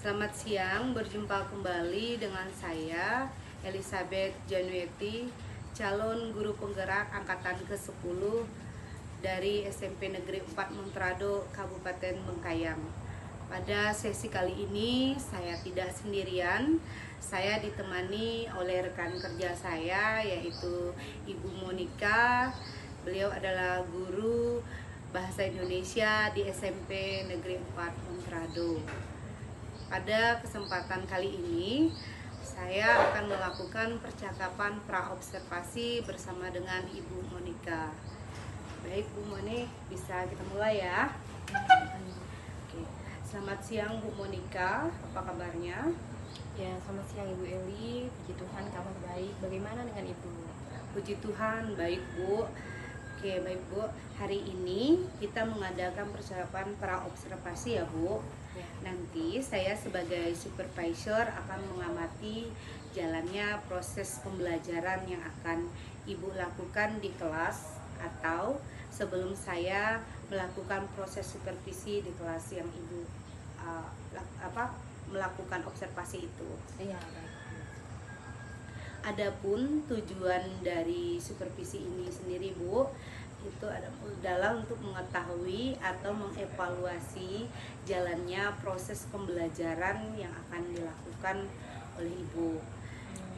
Selamat siang, berjumpa kembali dengan saya Elizabeth Janueti, calon guru penggerak angkatan ke-10 dari SMP Negeri 4 Montrado, Kabupaten Bengkayang. Pada sesi kali ini saya tidak sendirian, saya ditemani oleh rekan kerja saya yaitu Ibu Monika. Beliau adalah guru Bahasa Indonesia di SMP Negeri 4 Montrado. Pada kesempatan kali ini, saya akan melakukan percakapan praobservasi bersama dengan Ibu Monika. Baik, Bu Monik, bisa kita mulai ya? Oke. Selamat siang Bu Monika, apa kabarnya? Ya, selamat siang Ibu Eli. Puji Tuhan, kabar baik. Bagaimana dengan Ibu? Puji Tuhan, baik Bu. Oke, baik Bu. Hari ini kita mengadakan percakapan praobservasi ya Bu. Ya. Nanti saya sebagai supervisor akan mengamati jalannya proses pembelajaran yang akan Ibu lakukan di kelas atau sebelum saya melakukan proses supervisi di kelas yang Ibu melakukan observasi itu. Iya, baik. Adapun tujuan dari supervisi ini sendiri Bu, itu adalah untuk mengetahui atau mengevaluasi jalannya proses pembelajaran yang akan dilakukan oleh Ibu.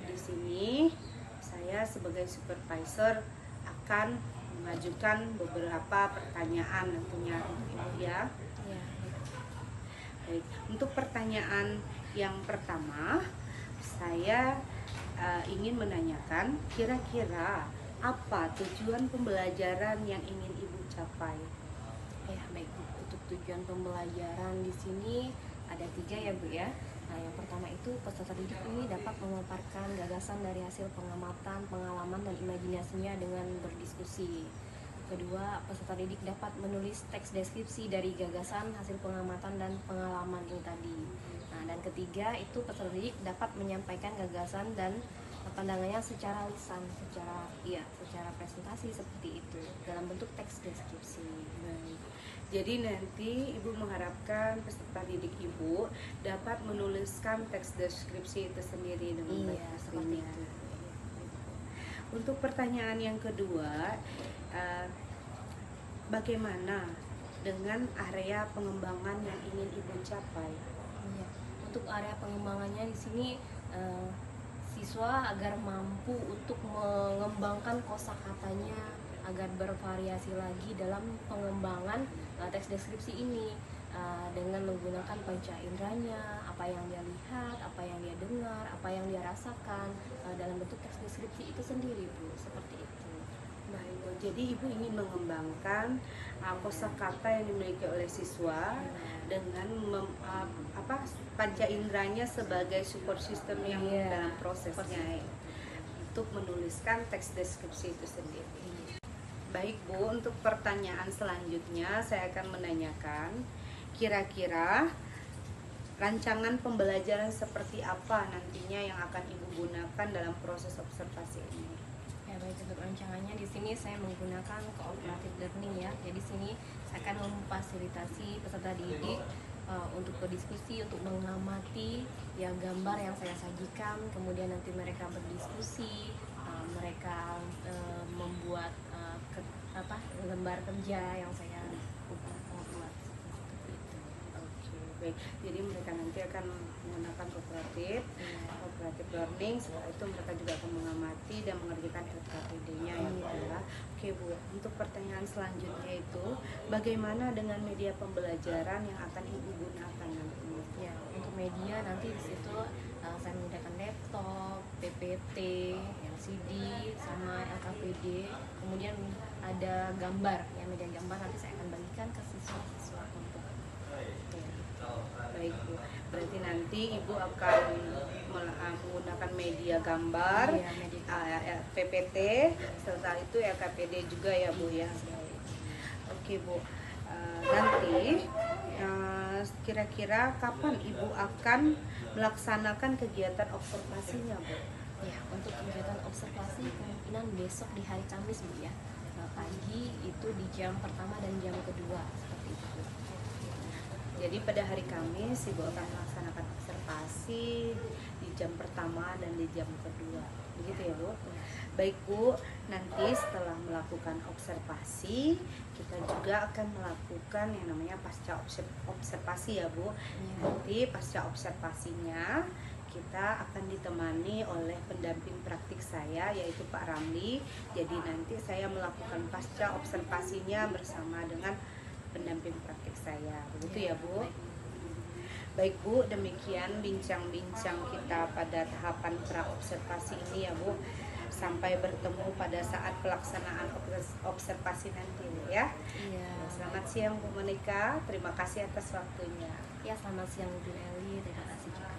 Di sini saya sebagai supervisor akan mengajukan beberapa pertanyaan tentunya untuk Ibu ya. Ya, Baik, untuk pertanyaan yang pertama, saya ingin menanyakan kira-kira apa tujuan pembelajaran yang ingin Ibu capai? ya baik. Untuk tujuan pembelajaran di sini ada 3 ya Bu ya. Nah, yang pertama itu peserta didik ini dapat memaparkan gagasan dari hasil pengamatan, pengalaman, dan imajinasinya dengan berdiskusi. Kedua, peserta didik dapat menulis teks deskripsi dari gagasan, hasil pengamatan, dan pengalaman ini tadi. Nah, dan ketiga itu peserta didik dapat menyampaikan gagasan dan pandangannya secara lisan, secara presentasi seperti itu dalam bentuk teks deskripsi. Baik. Jadi nanti Ibu mengharapkan peserta didik Ibu dapat menuliskan teks deskripsi itu sendiri dengan baik seperti pastinya. itu. Untuk pertanyaan yang kedua, bagaimana dengan area pengembangan yang ingin Ibu capai? Iya. Untuk area pengembangannya di sini siswa agar mampu untuk mengembangkan kosakatanya agar bervariasi lagi dalam pengembangan teks deskripsi ini dengan menggunakan panca inderanya, apa yang dia lihat, apa yang dia dengar, apa yang dia rasakan dalam bentuk teks deskripsi itu sendiri Bu, seperti itu. Baik, Bu. Jadi Ibu ingin mengembangkan kosakata yang dimiliki oleh siswa dengan panca inderanya sebagai support system yang dalam prosesnya untuk menuliskan teks deskripsi itu sendiri. Baik Bu, untuk pertanyaan selanjutnya saya akan menanyakan kira-kira rancangan pembelajaran seperti apa nantinya yang akan Ibu gunakan dalam proses observasi ini? Ya baik, untuk rancangannya di sini saya menggunakan cooperative learning ya. Jadi sini saya akan memfasilitasi peserta didik untuk berdiskusi, untuk mengamati ya gambar yang saya sajikan, kemudian nanti mereka berdiskusi, mereka membuat lembar kerja yang saya buat seperti itu. Oke, baik. Jadi mereka nanti akan menggunakan kooperatif learning. Setelah itu mereka juga akan mengamati dan mengerjakan LKPD-nya ya. Oke Bu, untuk pertanyaan selanjutnya itu bagaimana dengan media pembelajaran yang akan Ibu gunakan nantinya? Ya, untuk media nanti di situ saya menggunakan laptop, PPT, LCD, sama LKPD. Kemudian ada gambar, ya media gambar nanti saya akan bagikan ke siswa-siswa untuk. Baik Bu, berarti nanti Ibu akan menggunakan media gambar, PPT, setelah itu LKPD juga ya Bu ya. Oke Bu, nanti kira-kira kapan Ibu akan melaksanakan kegiatan observasinya Bu? Ya, untuk kegiatan observasi kemungkinan besok di hari Kamis Bu ya. Pagi itu di jam pertama dan jam kedua seperti itu. Jadi pada hari Kamis Ibu akan melaksanakan observasi di jam pertama dan di jam kedua. Begitu ya Bu? Baik Bu, nanti setelah melakukan observasi kita juga akan melakukan yang namanya pasca observasi ya Bu. Nanti pasca observasinya kita akan ditemani oleh pendamping praktik saya yaitu Pak Ramli. Jadi nanti saya melakukan pasca observasinya bersama dengan pendamping praktik saya. Begitu ya Bu? Baik Bu, demikian bincang-bincang kita pada tahapan pra-observasi ini ya Bu. Sampai bertemu pada saat pelaksanaan observasi nanti Bu ya. Iya. Selamat siang Bu Monika, terima kasih atas waktunya. Ya, selamat siang Bu Eli, terima kasih juga.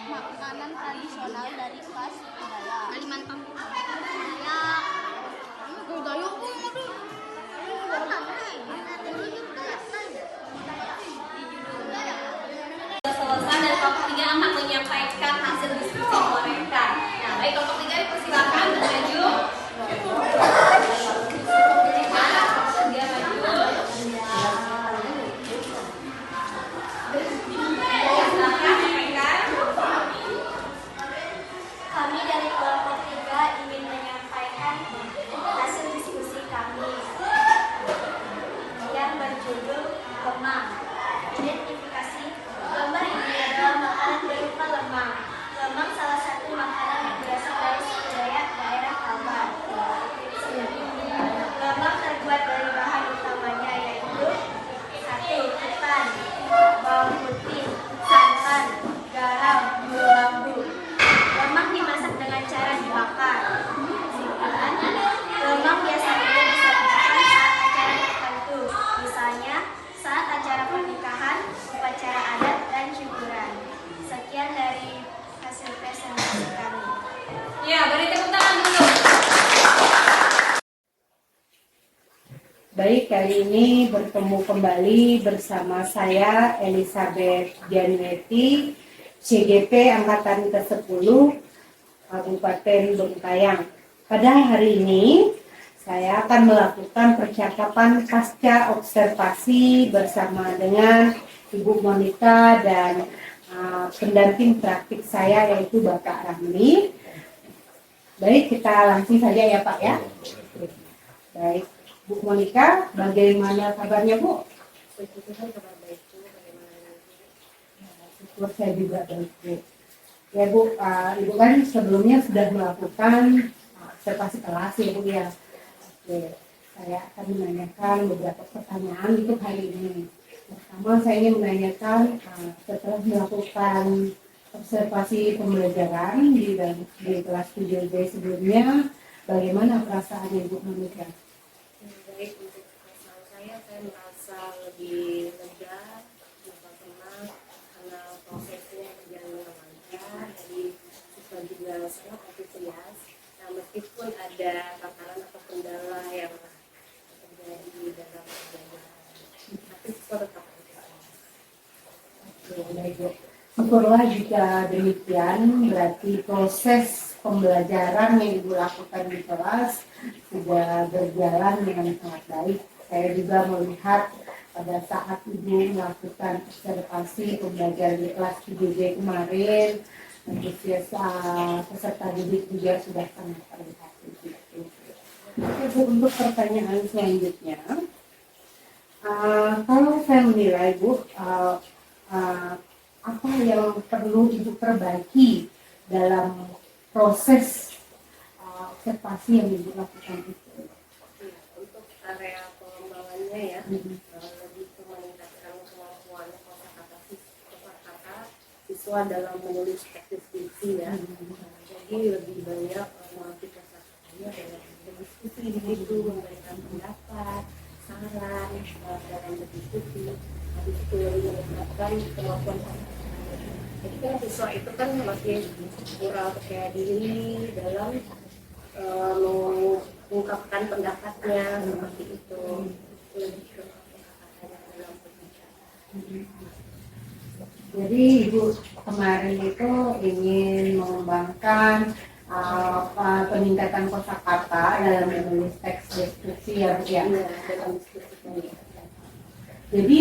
Makanan tradisional dari khas budaya Kalimantan budaya selesai dan kelompok 3 akan menyampaikan hasil diskusi mereka. Nah, baik kelompok 3 dipersilakan maju. Baik, kali ini bertemu kembali bersama saya Elisabeth Janueti, CGP Angkatan ke-10 Kabupaten Bengkayang. Pada hari ini saya akan melakukan percakapan pasca observasi bersama dengan Ibu Monica dan pendamping praktik saya yaitu Bapak Ramli. Baik, kita langsung saja ya Pak ya. Baik. Bu Monica, bagaimana kabarnya Bu? Syukur saya juga baik Bu. Ya Bu, Ibu kan sebelumnya sudah melakukan observasi kelas ya Bu ya. Oke, saya akan menanyakan beberapa pertanyaan untuk hari ini. Pertama saya ingin menanyakan setelah melakukan observasi pembelajaran di kelas 7B sebelumnya, bagaimana perasaan Ibu Monica? Baik, untuk perasaan saya merasa lebih lega, lebih tenang karena prosesnya berjalan dengan lancar. Jadi siswa juga sangat antusias. Nah, meskipun ada tantangan atau kendala yang terjadi dalam pembelajaran, tapi siswa tetap antusias. Syukurlah jika demikian, berarti proses pembelajaran yang Ibu lakukan di kelas sudah berjalan dengan sangat baik. Saya juga melihat pada saat Ibu melakukan observasi pembelajaran di kelas 7B kemarin, antusias peserta didik juga sudah sangat terlihat. Oke Bu, untuk pertanyaan selanjutnya, kalau saya menilai Bu, apa yang perlu Ibu perbaiki dalam proses observasi yang Ibu lakukan itu? Untuk area pengembangannya ya, lebih meningkatkan kemampuan kosakata siswa dalam menulis teks deskripsi ya. Jadi lebih banyak melatih kosakatanya dalam berdiskusi di situ, memberikan pendapat, saran dalam berdiskusi. Habis itu lebih meningkatkan kemampuan kosakata. Jadi kan siswa itu kan masih kurang percaya diri dalam mengungkapkan pendapatnya seperti itu, lebih ke kata-katanya dalam berbicara. Jadi Ibu kemarin itu ingin mengembangkan peningkatan kosakata dalam menulis teks deskripsi ya Bu ya. Dalam diskusi. Jadi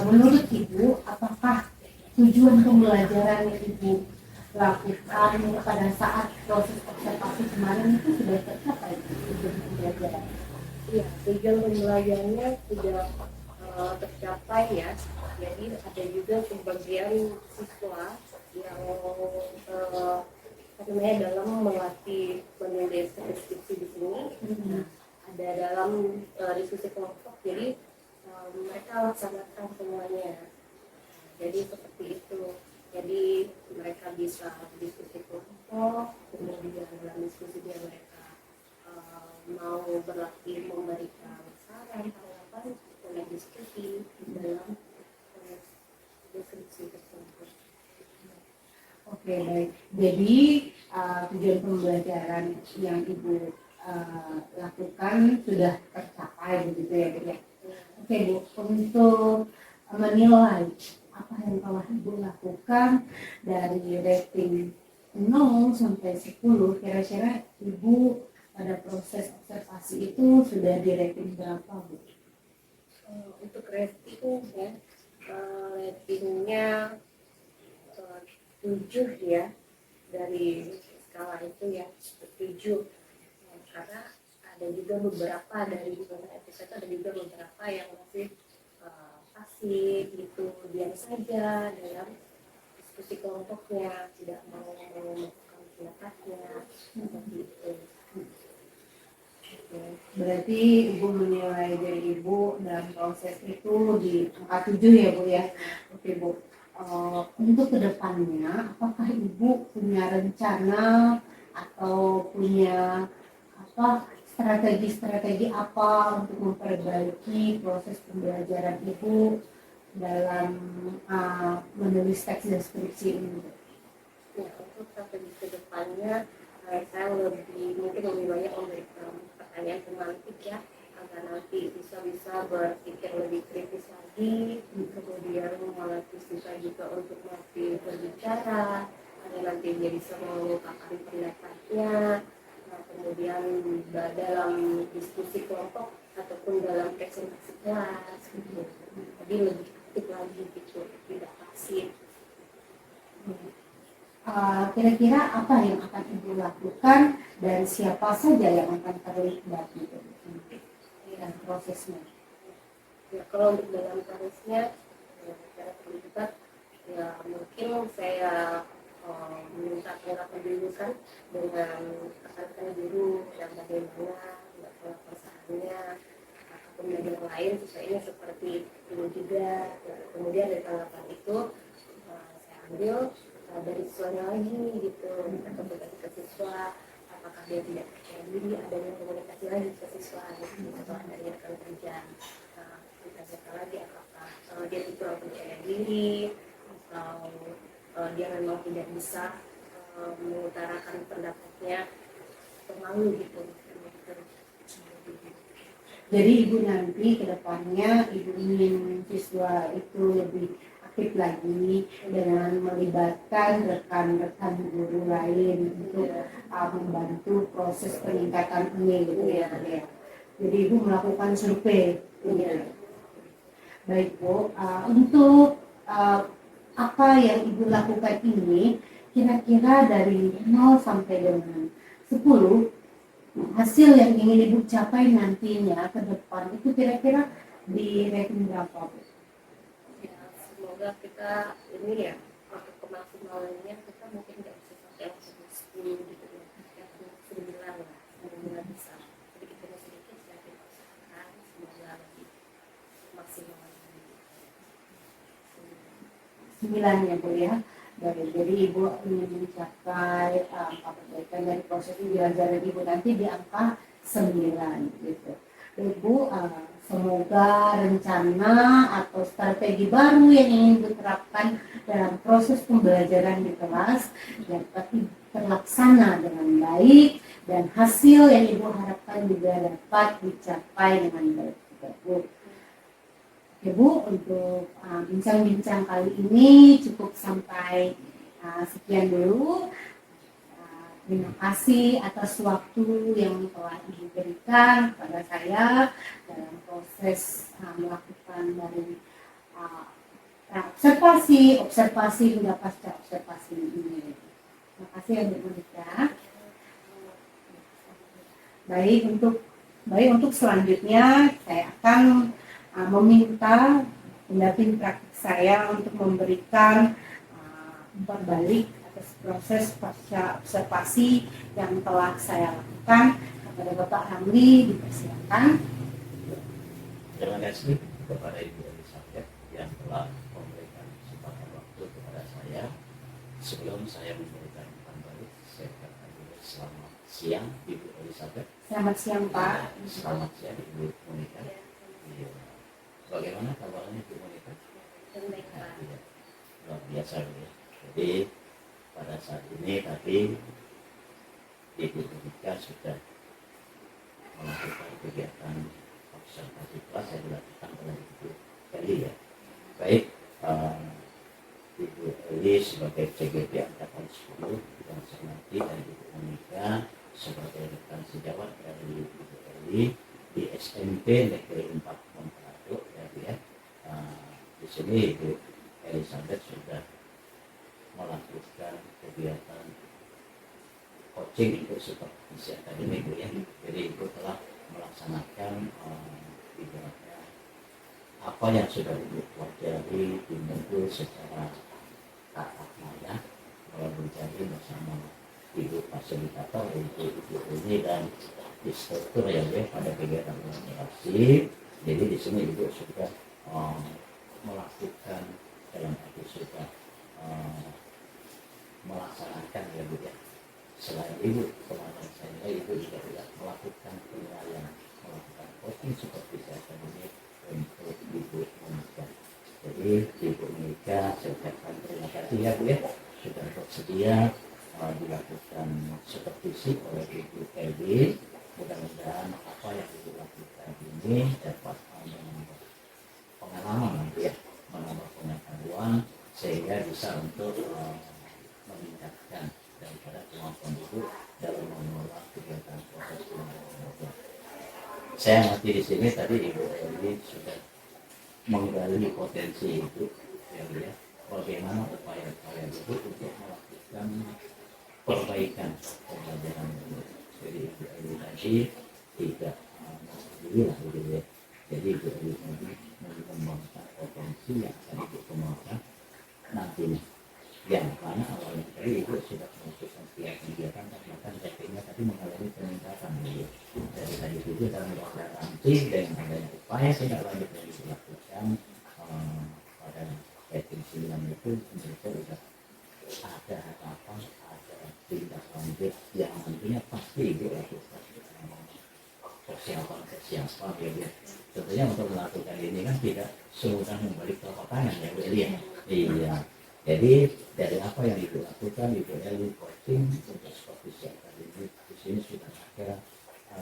menurut Ibu, apakah tujuan pembelajaran yang Ibu lakukan pada saat proses observasi kemarin itu sudah tercapai tujuan pembelajaran? Iya, tujuan pembelajarannya sudah tercapai ya. Jadi ada juga sebagian siswa yang dalam melatih menulis deskripsi di sini. Nah, ada dalam diskusi kelompok. Jadi mereka laksanakan semuanya. Jadi seperti itu. Jadi mereka bisa diskusi kelompok, kemudian dalam diskusi dia mereka mau berlatih memberikan saran, tanggapan, dan diskusi dalam deskripsi tersebut. Oke, baik. Jadi tujuan pembelajaran yang Ibu lakukan sudah tercapai begitu ya Bu ya. Oke Bu, untuk menilai apa yang telah Ibu lakukan dari rating 0 sampai 10, kira-kira Ibu pada proses observasi itu sudah di rating berapa Bu? Untuk rating ya, ratingnya 7 ya, dari skala itu ya 7. Karena ada juga beberapa dari episode ada juga beberapa yang masih pasif gitu, diam saja dalam diskusi kelompoknya, tidak mau melakukan pendapatnya seperti itu. Berarti Ibu menilai dari Ibu dalam proses itu di angka 7 ya Bu ya. Oke Bu, untuk kedepannya apakah Ibu punya rencana atau punya strategi apa untuk memperbaiki proses pembelajaran Ibu dalam menulis teks deskripsi ini? Ya, untuk strategi kedepannya saya lebih banyak memberikan pertanyaan semantik ya, agar nanti bisa berpikir lebih kritis lagi, kemudian melatih siswa juga untuk melatih berbicara, agar nanti dia bisa mengungkapkan pendapatnya. Nah, kemudian dalam diskusi kelompok ataupun dalam presentasi kelas gitu. Jadi lebih aktif lagi gitu, tidak pasif. Kira-kira apa yang akan Ibu lakukan dan siapa saja yang akan terlibat gitu dalam prosesnya? Ya, kalau untuk dalam prosesnya secara terlibat, ya mungkin saya minta pihak pendidikan dengan rekan-rekan guru dan bagaimana pelaksanaannya ataupun yang lain sesuai seperti ini juga. Ya, kemudian dari tanggapan itu saya ambil dari siswanya lagi gitu, atau berkati ke siswa apakah dia tidak percaya diri, adanya komunikasi lagi ke siswa gitu, atau adanya rekan kerja. Kita cek lagi apakah dia itu percaya diri atau dia memang tidak bisa mengutarakan pendapatnya atau malu gitu. Jadi Ibu nanti ke depannya Ibu ingin siswa itu lebih aktif lagi dengan melibatkan rekan-rekan guru lain untuk membantu proses peningkatan ini gitu ya. Jadi Ibu melakukan survei. Baik Bu, untuk apa yang Ibu lakukan ini kira-kira dari 0 sampai dengan 10, hasil yang ingin Ibu capai nantinya ke depan itu kira-kira di rating berapa Bu? Ya, semoga kita ini ya untuk kemaksimalannya kita mungkin nggak bisa sampai langsung 10 gitu ya, ya 9 lah, 9 bisa. Jadi kita masih sedikit ya, kita usahakan semoga lebih maksimal. 9 ya Bu ya. Jadi Ibu ingin mencapai perbaikan dari proses pembelajaran Ibu nanti di angka 9 gitu. Ibu semoga rencana atau strategi baru yang ingin diterapkan dalam proses pembelajaran di kelas dapat terlaksana dengan baik dan hasil yang Ibu harapkan juga dapat dicapai dengan baik juga Bu. Ibu, untuk bincang-bincang kali ini cukup sampai sekian dulu. Terima kasih atas waktu yang telah Ibu berikan kepada saya dalam proses melakukan dari observasi hingga pasca observasi ini. Terima kasih ya Bu Monika. Baik untuk selanjutnya saya akan meminta pendamping praktik saya untuk memberikan umpan balik atas proses pasca observasi yang telah saya lakukan kepada Bapak Ramli. Dipersilakan. Terima kasih kepada Ibu Elisabeth yang telah memberikan kesempatan waktu kepada saya. Sebelum saya memberikan umpan balik, saya katakan dulu selamat siang Ibu Elisabeth. Selamat siang Pak. Selamat siang Ibu Monika. Bagaimana kabarnya Ibu Monika? Baik Pak. Luar biasa ya. Jadi pada saat ini tadi Ibu Monika sudah melakukan kegiatan observasi kelas yang dilakukan oleh Ibu Eli ya. Baik, Ibu Eli sebagai CGP Angkatan 10 dan saya nanti dan Ibu Monika sebagai rekan sejawat dari Ibu Eli di SMP Negeri 4 Montrado ya. Di sini Ibu Elisabeth sudah melakukan kegiatan coaching untuk supervisi akademik ya. Jadi Ibu telah melaksanakan ibaratnya apa yang sudah Ibu pelajari dimulai secara tatap maya melalui mencari bersama Ibu fasilitator yaitu Ibu ini dan instruktur ya pada kegiatan organisasi. Jadi di sini Ibu sudah melakukan dalam arti sudah melaksanakan ya Bu ya. Selain Ibu kemarin saya Ibu juga tidak melakukan penilaian, melakukan coaching seperti saya akademik untuk Ibu Monika. Jadi Ibu Monika saya ucapkan terima kasih ya Bu ya sudah bersedia dilakukan supervisi oleh Ibu Eli. Mudah-mudahan apa yang Ibu lakukan ini ini dapat menambah pengalaman nanti ya, menambah pengetahuan sehingga bisa untuk meningkatkan daripada kemampuan ibu dalam mengelola kegiatan proses pendidikan. Saya ngerti di sini tadi Ibu Eli sudah menggali potensi ibu, ya, bagaimana upaya-upaya ibu untuk melakukan perbaikan pembelajaran ibu. Jadi Ibu Eli tadi tidak alhamdulillah gitu ya. Jadi Ibu Eli tadi mengembangkan potensi yang akan ibu kembangkan nantinya. Yang mana awalnya tadi ibu sudah melakukan kegiatan bahkan ratingnya tadi mengalami peningkatan gitu. Dari tadi itu dalam waktu nanti dengan adanya upaya tidak lanjut yang dilakukan pada rating 9 itu mereka sudah ada harapan, ada tindak lanjut yang nantinya pasti ibu lakukan persiapan ya. Tentunya untuk melakukan ini kan tidak semudah membalik telapak tangan ya Bu Eli ya. Iya. Jadi dari apa yang ibu lakukan, Ibu Eli coaching untuk seperti siapa ini di sini sudah ada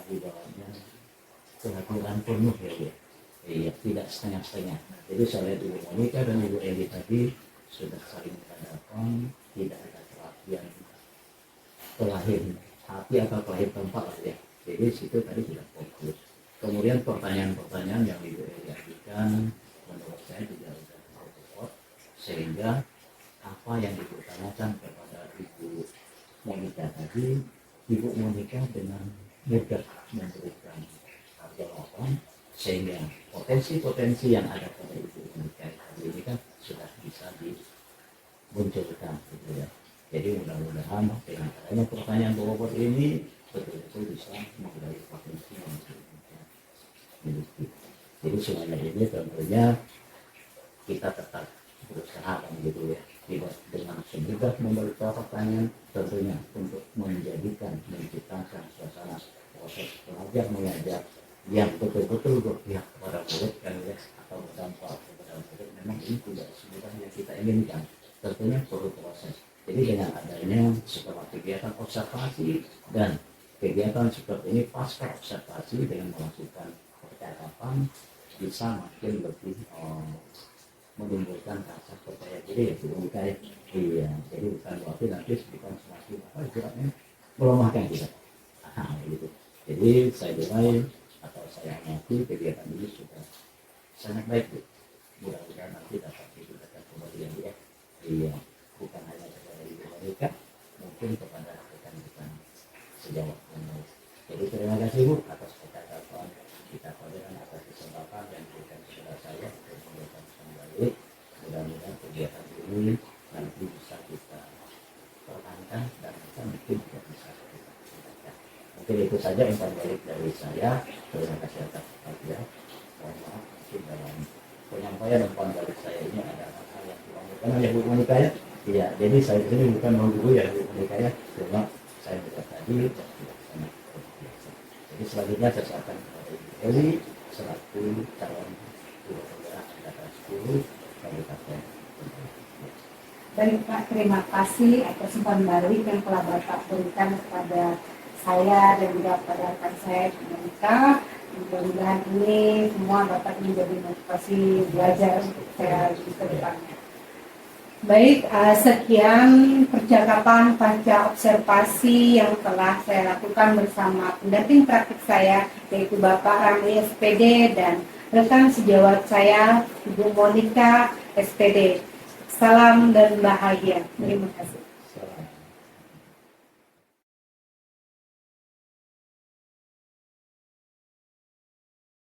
di bawahnya kehadiran penuh ya Bu. Iya, tidak setengah-setengah. Jadi saya lihat Ibu Monika dan Ibu Eli tadi sudah saling berhadapan, tidak ada perhatian kelahir hati atau kelahir tempat ya. Jadi situ tadi sudah fokus. Kemudian pertanyaan-pertanyaan yang Ibu Eli ajukan menurut saya juga sudah tepat sehingga apa yang ditanyakan kepada Ibu Monika tadi, Ibu Monika dengan mudah memberikan jawaban sehingga potensi-potensi yang ada pada Ibu Monika tadi ini kan sudah bisa dimunculkan gitu ya. Jadi mudah-mudahan dengan adanya pertanyaan bobot ini betul-betul bisa menggali potensi yang dimiliki. Jadi semuanya ini tentunya kita tetap berusaha kan gitu ya, tidak dengan semudah memberi pertanyaan tentunya untuk menciptakan suasana proses belajar mengajar yang betul-betul berpihak kepada murid kan ya, atau berdampak kepada murid. Memang ini tidak semudah yang kita inginkan, tentunya perlu proses. Jadi dengan adanya setelah kegiatan observasi dan kegiatan seperti ini pasca observasi dengan melakukan percakapan bisa makin lebih menimbulkan rasa percaya diri ya bukan iya. Jadi bukan berarti nanti bukan semakin istilahnya melemahkan kita gitu. Jadi saya nilai atau saya amati kegiatan ini sudah sangat baik Bu. Mudah-mudahan nanti dapat digunakan kembali yang dia iya, bukan hanya kepada Ibu Monika, mungkin kepada rekan-rekan sejawat yang lain. Jadi terima kasih Bu atas percakapan kita pada atas kesempatan yang diberikan kepada saya untuk memberikan kembali. Mudah-mudahan kegiatan ini nanti bisa kita pertahankan dan kita mungkin juga bisa kita tingkatkan. Mungkin itu saja umpan balik dari saya. Terima kasih atas perhatian. Mohon maaf mungkin dalam penyampaian umpan balik saya ini ada hal yang kurang berkenan ya Bu Monika ya. Iya, jadi saya ini bukan mau guru ya Bu Monika ya. Cuma saya juga tadi tidak sangat terbiasa. Jadi selanjutnya saya serahkan kepada Ibu Eli selaku calon guru penggerak angkatan 10 Kabupaten. Baik Pak, terima kasih atas umpan balik yang telah Bapak berikan kepada saya dan juga kepada rekan saya Monika. Mudah-mudahan ini semua dapat menjadi motivasi belajar untuk saya di depannya. Baik, sekian percakapan pasca observasi yang telah saya lakukan bersama pendamping praktik saya, yaitu Bapak Ramli SPD dan rekan sejawat saya, Ibu Monika SPD. Salam dan bahagia. Terima kasih.